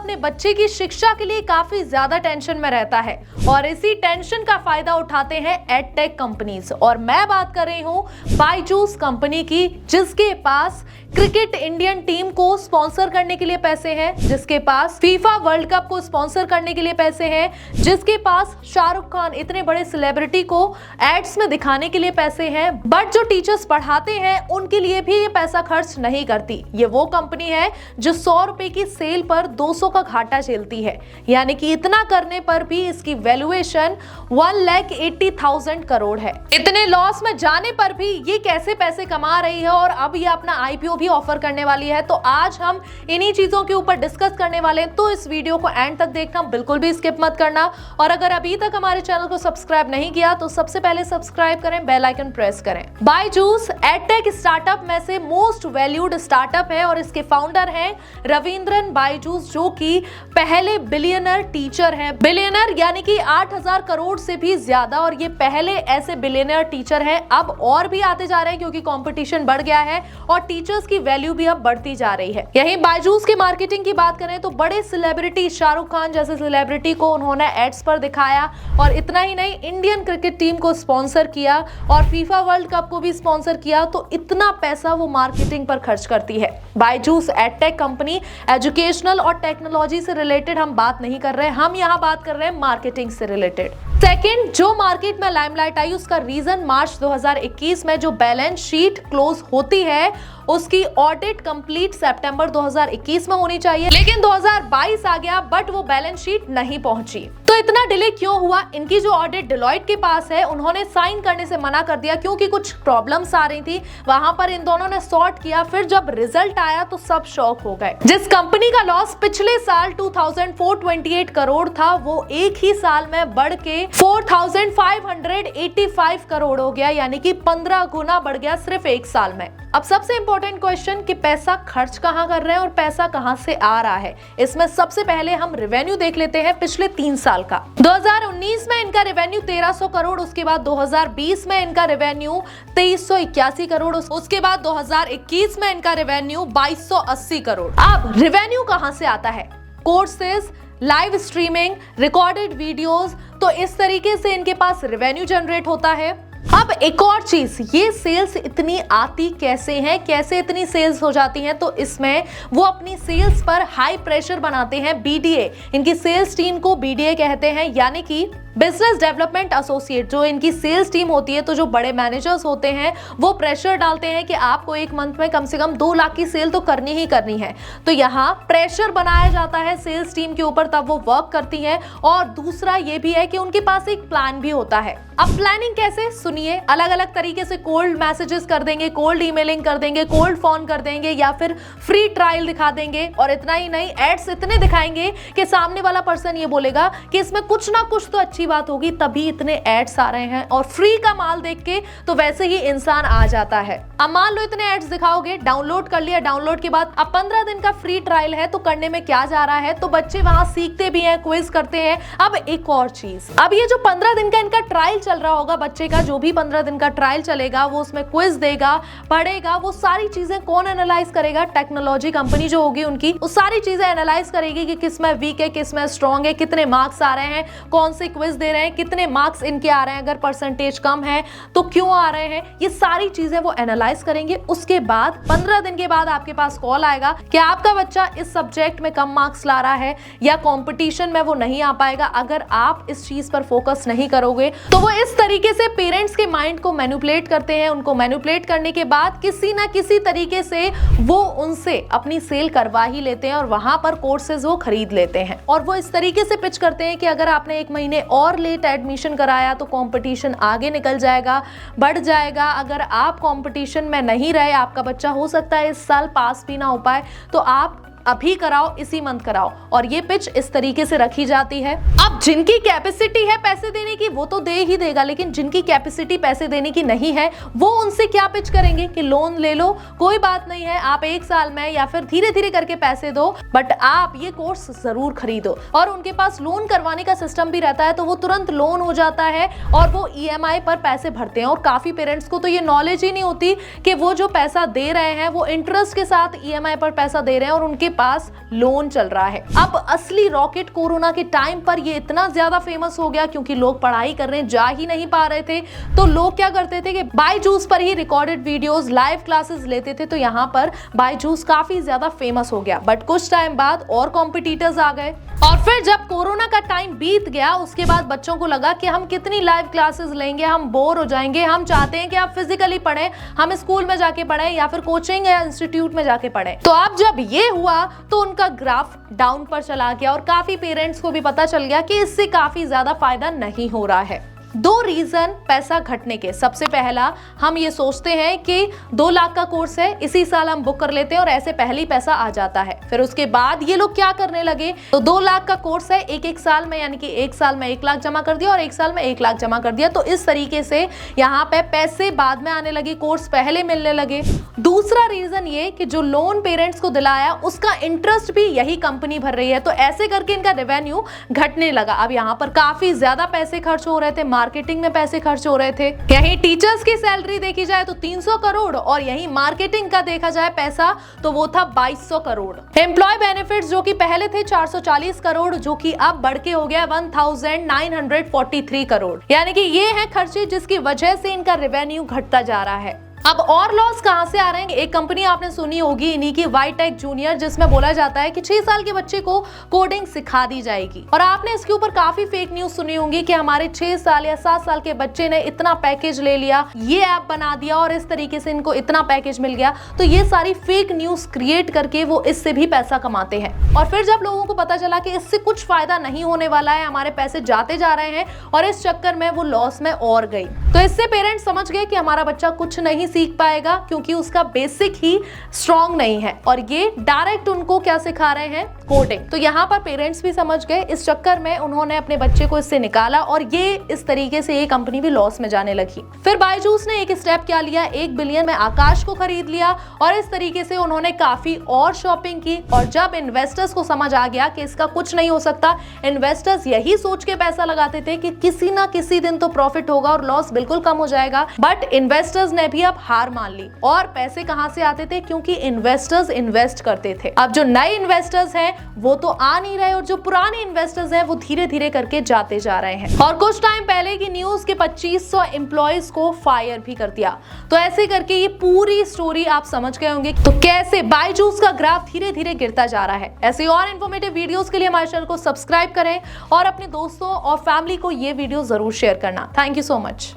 अपने बच्चे की शिक्षा के लिए काफी ज्यादा टेंशन में रहता है और इसी टेंशन का फायदा उठाते हैं एडटेक कंपनीज। और मैं बात कर रही हूँ बायजूस कंपनी की, जिसके पास क्रिकेट इंडियन टीम को स्पॉन्सर करने के लिए पैसे हैं, जिसके पास फीफा वर्ल्ड कप को स्पॉन्सर करने के लिए पैसे हैं, जिसके पास शाहरुख खान इतने बड़े सेलिब्रिटी को एड्स में दिखाने के लिए पैसे हैं। बट जो टीचर्स पढ़ाते हैं उनके लिए भी ये पैसा खर्च नहीं करती। ये वो कंपनी है जो 100 रुपए की सेल पर 200 का घाटा झेलती है, यानी कि इतना करने पर भी इसकी वैल्यूएशन 1,80,000 करोड़ है। इतने लॉस में जाने पर भी ये कैसे पैसे कमा रही है और अब ये अपना आईपीओ भी ऑफर करने वाली है। तो आज हम इन्हीं चीजों के ऊपर डिस्कस करने वाले हैं, तो इस वीडियो को एंड तक देखना, बिल्कुल भी स्किप मत करना। और अगर अभी तक हमारे चैनल को सब्सक्राइब नहीं किया तो सबसे पहले सब्सक्राइब करें, बेल आइकन प्रेस करें। बायजूस एडटेक स्टार्टअप में से मोस्ट वैल्यूड स्टार्टअप है और इसके फाउंडर हैं रविंद्रन बायजूस, जो कि पहले बिलियनर टीचर हैं। बिलियनर यानी कि 8,000 करोड़ से भी ज्यादा, और ये पहले ऐसे बिलियनर टीचर हैं। अब और भी आते जा रहे हैं क्योंकि कंपटीशन बढ़ गया है और टीचर्स की वैल्यू भी अब बढ़ती जा रही है। यहीं बायजूस की मार्केटिंग की बात करें तो बड़े सेलिब्रिटी, शाहरुख खान जैसे सेलिब्रिटी को उन्होंने एड्स पर दिखाया, और इतना ही नहीं, इंडियन क्रिकेट टीम को स्पॉन्सर किया और फीफा वर्ल्ड कप को भी स्पॉन्सर किया। तो इतना पैसा वो मार्केटिंग पर खर्च करती है। बायजूस एडटेक कंपनी एजुकेशनल और टेक्नोलॉजी से रिलेटेड हम बात नहीं कर रहे हैं, हम यहाँ बात कर रहे हैं मार्केटिंग से रिलेटेड। सेकंड, जो मार्केट में लाइमलाइट आई उसका रीजन मार्च 2021 में जो बैलेंस शीट क्लोज होती है उसकी ऑडिट कंप्लीट सितंबर 2021 में होनी चाहिए, लेकिन 2022 आ गया बट वो बैलेंस शीट नहीं पहुंची। तो इतना डिले क्यों हुआ? इनकी जो ऑडिट डेलॉयट के पास है, उन्होंने साइन करने से मना कर दिया क्योंकि कुछ प्रॉब्लम्स आ रही थी। वहां पर इन दोनों ने सॉर्ट किया, फिर जब रिजल्ट आया तो सब शॉक हो गए। जिस कंपनी का लॉस पिछले साल 2428 करोड़ था, वो एक ही साल में बढ़ के 4585 करोड़ हो गया, यानी कि 15 गुना बढ़ गया सिर्फ एक साल में। अब सबसे इंपॉर्टेंट क्वेश्चन कि पैसा खर्च कहां कर रहे हैं और पैसा कहां से आ रहा है। इसमें सबसे पहले हम रेवेन्यू देख लेते हैं पिछले 3 साल का। 2019 में इनका रेवेन्यू 1300 करोड़, उसके बाद 2020 में इनका रेवेन्यू 2381 करोड़, उसके बाद 2021 में इनका रेवेन्यू 2280 करोड़। अब रेवेन्यू कहां से आता है? Courses, live streaming, recorded videos, तो इस तरीके से इनके पास रेवेन्यू जनरेट होता है। अब एक और चीज, ये सेल्स इतनी आती कैसे हैं, कैसे इतनी सेल्स हो जाती हैं? तो इसमें वो अपनी सेल्स पर हाई प्रेशर बनाते हैं। बीडीए, इनकी सेल्स टीम को बीडीए कहते हैं, यानी कि बिजनेस डेवलपमेंट एसोसिएट। जो इनकी सेल्स टीम होती है, तो जो बड़े मैनेजर्स होते हैं वो प्रेशर डालते हैं कि आपको एक मंथ में कम से कम 2 लाख की सेल तो करनी ही करनी है। तो यहाँ प्रेशर बनाया जाता है सेल्स टीम के ऊपर, तब वो वर्क करती है। और दूसरा ये भी है कि उनके पास एक प्लान भी होता है। अब प्लानिंग कैसे? सुनिए, अलग अलग तरीके से कोल्ड मैसेजेस कर देंगे, कोल्ड ईमेलिंग कर देंगे, कोल्ड फोन कर देंगे, या फिर फ्री ट्रायल दिखा देंगे। और इतना ही नहीं, एड्स इतने दिखाएंगे कि सामने वाला पर्सन ये बोलेगा कि इसमें कुछ ना कुछ तो अच्छी बात होगी, तभी इतने एड्स आ रहे हैं। और फ्री का माल देख के तो वैसे ही इंसान आ जाता है। अब मान लो इतने एड्स दिखाओगे, डाउनलोड कर लिया, डाउनलोड के बाद अब 15 दिन का फ्री ट्रायल है, तो करने में क्या जा रहा है? तो बच्चे वहां सीखते भी हैं, क्विज करते हैं। अब एक और चीज, अब ये जो 15 दिन का इनका ट्रायल चल रहा होगा, बच्चे का जो भी 15 दिन का ट्रायल चलेगा, वो उसमें क्विज देगा, पढ़ेगा, वो सारी चीजें कौन एनालाइज करेगा? टेक्नोलॉजी कंपनी जो होगी उनकी, वो सारी चीजें एनालाइज करेगी कि किसमें वीक है, किसमें स्ट्रॉन्ग है, कितने मार्क्स आ रहे हैं, कौन से क्विज दे रहे हैं, कितने मार्क्स इनके आ रहे हैं, अगर परसेंटेज कम है तो क्यों आ रहे हैं, ये सारी चीजें वो एनालाइज करेंगे। उसके बाद 15 दिन के बाद आपके पास कॉल आएगा कि आपका बच्चा इस सब्जेक्ट में कम मार्क्स ला रहा है या कंपटीशन में वो नहीं आ पाएगा। अगर आप इस चीज पर फोकस नहीं करोगे तो वो इस तरीके से पेरेंट्स के माइंड को मैनिपुलेट करते हैं। उनको मैनिपुलेट करने के बाद किसी ना किसी तरीके से वो उनसे अपनी सेल करवा ही लेते हैं और वहां पर कोर्सेज वो खरीद लेते हैं। और वो इस तरीके से पिच करते हैं कि अगर आपने 1 महीने और लेट एडमिशन कराया तो कंपटीशन आगे निकल जाएगा, बढ़ जाएगा। अगर आप कंपटीशन में नहीं रहे, आपका बच्चा हो सकता है इस साल पास भी ना हो पाए, तो आप अभी कराओ, इसी मंथ कराओ। और ये पिच इस तरीके से रखी जाती है। अब जिनकी कैपेसिटी है पैसे देने की वो तो दे ही देगा, लेकिन जिनकी कैपेसिटी पैसे देने की नहीं है वो उनसे क्या पिच करेंगे कि लोन ले लो, कोई बात नहीं है, आप 1 साल में या फिर धीरे धीरे करके पैसे दो, बट आप ये कोर्स जरूर खरीदो। और उनके पास लोन करवाने का सिस्टम भी रहता है, तो वो तुरंत लोन हो जाता है और वो EMI पर पैसे भरते हैं। और काफी पेरेंट्स को तो ये नॉलेज ही नहीं होती कि वो जो पैसा दे रहे हैं वो इंटरेस्ट के साथ EMI पर पैसा दे रहे हैं और उनके पास लोन चल रहा है। अब असली रॉकेट कोरोना के टाइम पर ये इतना ज्यादा फेमस हो गया क्योंकि लोग पढ़ाई करने जा ही नहीं पा रहे थे, तो लोग क्या करते थे कि बायजूस पर ही रिकॉर्डेड वीडियोस, लाइव क्लासेस लेते थे। तो यहाँ पर बायजूस काफी ज्यादा फेमस हो गया। बट कुछ टाइम बाद और कॉम्पिटिटर्स आ गए और फिर जब कोरोना का टाइम बीत गया उसके बाद बच्चों को लगा कि हम कितनी लाइव क्लासेस लेंगे, हम बोर हो जाएंगे, हम चाहते हैं कि आप फिजिकली पढ़ें, हम स्कूल में जाके पढ़ें या फिर कोचिंग या इंस्टीट्यूट में जाके पढ़ें। तो अब जब ये हुआ तो उनका ग्राफ डाउन पर चला गया और काफी पेरेंट्स को भी पता चल गया कि इससे काफी ज्यादा फायदा नहीं हो रहा है। 2 रीजन पैसा घटने के। सबसे पहला, हम ये सोचते हैं कि 2 लाख का कोर्स है, इसी साल हम बुक कर लेते हैं और ऐसे पहले ही पैसा आ जाता है। फिर उसके बाद ये लोग क्या करने लगे, तो 2 लाख का कोर्स है, एक साल में, यानी कि 1 साल में 1 लाख जमा कर दिया और 1 साल में 1 लाख जमा कर दिया। तो इस तरीके से यहाँ पे पैसे बाद में आने लगे, कोर्स पहले मिलने लगे। दूसरा रीजन ये कि जो लोन पेरेंट्स को दिलाया उसका इंटरेस्ट भी यही कंपनी भर रही है, तो ऐसे करके इनका रेवेन्यू घटने लगा। अब यहाँ पर काफी ज्यादा पैसे खर्च हो रहे थे, मार्केटिंग में पैसे खर्च हो रहे थे। यहीं टीचर्स की सैलरी देखी जाए तो 300 करोड़ और यहीं मार्केटिंग का देखा जाए पैसा तो वो था 2200 करोड़। एम्प्लॉय बेनिफिट्स जो कि पहले थे 440 करोड़, जो कि अब बढ़ के हो गया 1943 करोड़। यानी कि ये है खर्चे जिसकी वजह से इनका रेवेन्यू घटता जा रहा है। अब और लॉस कहां से आ रहे हैं? एक कंपनी आपने सुनी होगी, इन्हीं की वाईटेक जूनियर, जिसमें बोला जाता है कि 6 साल के बच्चे को कोडिंग सिखा दी जाएगी। और आपने इसके ऊपर काफी फेक न्यूज सुनी होंगी कि हमारे 6 साल या 7 साल के बच्चे ने इतना पैकेज ले लिया, ये ऐप बना दिया और इस तरीके से इनको इतना पैकेज मिल गया। तो ये सारी फेक न्यूज क्रिएट करके वो इससे भी पैसा कमाते हैं। और फिर जब लोगों को पता चला कि इससे कुछ फायदा नहीं होने वाला है, हमारे पैसे जाते जा रहे हैं, और इस चक्कर में वो लॉस में और गई, तो इससे पेरेंट्स समझ गए कि हमारा बच्चा कुछ नहीं सीख पाएगा क्योंकि उसका बेसिक ही स्ट्रॉन्ग नहीं है। और ये डायरेक्ट उनको क्या सिखा रहे हैं? कोडिंग। तो यहाँ पर पेरेंट्स भी समझ गए, इस चक्कर में उन्होंने अपने बच्चे को इससे निकाला और ये इस तरीके से ये कंपनी भी लॉस में जाने लगी। फिर बायजूस ने एक स्टेप क्या लिया, 1 बिलियन में आकाश को खरीद लिया और इस तरीके से उन्होंने काफी और शॉपिंग की। और जब इन्वेस्टर्स को समझ आ गया कि इसका कुछ नहीं हो सकता, इन्वेस्टर्स यही सोच के पैसा लगाते थे कि किसी ना किसी दिन तो प्रॉफिट होगा और लॉस बिल्कुल कम हो जाएगा। बट इन्वेस्टर्स ने भी अब हार मान ली। और पैसे कहां से आते थे? क्योंकि इन्वेस्टर्स इन्वेस्ट करते थे। अब जो नए इन्वेस्टर्स हैं वो तो आ नहीं रहे और जो पुराने इन्वेस्टर्स हैं वो धीरे धीरे करके जाते जा रहे हैं। और कुछ टाइम पहले की न्यूज के 2500 एम्प्लॉयज को फायर भी कर दिया। तो ऐसे करके ये पूरी स्टोरी आप समझ गए होंगे तो कैसे बायजूस का ग्राफ धीरे धीरे गिरता जा रहा है। ऐसे और इन्फॉर्मेटिव वीडियोस के लिए हमारे चैनल को सब्सक्राइब करें और अपने दोस्तों और फैमिली को ये वीडियो जरूर शेयर करना। Thank you so much.